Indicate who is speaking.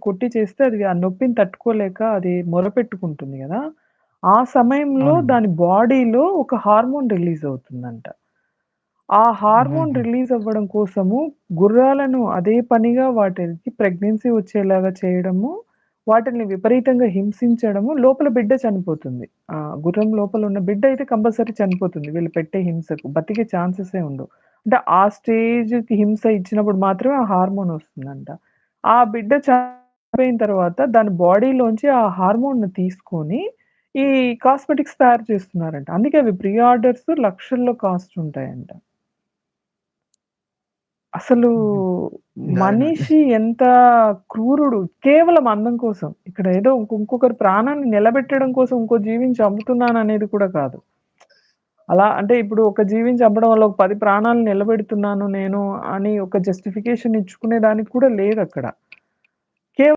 Speaker 1: కొట్టి చేస్తే అది ఆ నొప్పిని తట్టుకోలేక అది మొరపెట్టుకుంటుంది గదా! ఆ సమయంలో
Speaker 2: అవునండి.
Speaker 1: దాని బాడీలో ఒక హార్మోన్ రిలీజ్ అవుతుందంట. ఆ హార్మోన్
Speaker 2: హుహుహు.
Speaker 1: రిలీజ్ అవ్వడం కోసము గుర్రాలను అదే పనిగా వాటికి ప్రెగ్నెన్సీ వచ్చేలాగా చేయడము, వాటిల్ని విపరీతంగా హింసించడము, లోపల బిడ్డ చనిపోతుంది. గుర్రం లోపల ఉన్న బిడ్డ అయితే కంపల్సరీ చనిపోతుంది. వీళ్ళు పెట్టే హింసకు. బతికే ఛాన్సెసే ఉండవు. అంటే ఆ స్టేజ్‌కి హింస ఇచ్చినప్పుడు మాత్రమే ఆ హార్మోన్ వస్తుందంట. ఆ బిడ్డ చనిపోయిన తర్వాత దాని బాడీలోంచి ఆ హార్మోన్‌ని తీసుకొని ఈ కాస్మెటిక్స్ తయారు చేస్తున్నారంట. అందుకే అవి ప్రీ ఆర్డర్స్ లక్షల్లో కాస్ట్ ఉంటాయంట. అసలు
Speaker 2: హుహు. దారుణం.
Speaker 1: మనిషి ఎంత క్రూరుడు కేవలం అందం కోసం. ఇక్కడ ఏదో ఇంకొకరి ప్రాణాన్ని నిలబెట్టడం కోసం ఇంకో జీవిని చంపుతున్నాననేది కూడా కాదు. అలా అంటే ఇప్పుడు ఒక జీవిని చంపడం వల్ల ఒక 10 ప్రాణాలు నిలబెడుతున్నాను నేను అని ఒక జస్టిఫికేషన్ ఇచ్చుకునే దానికి కూడా లేదక్కడ.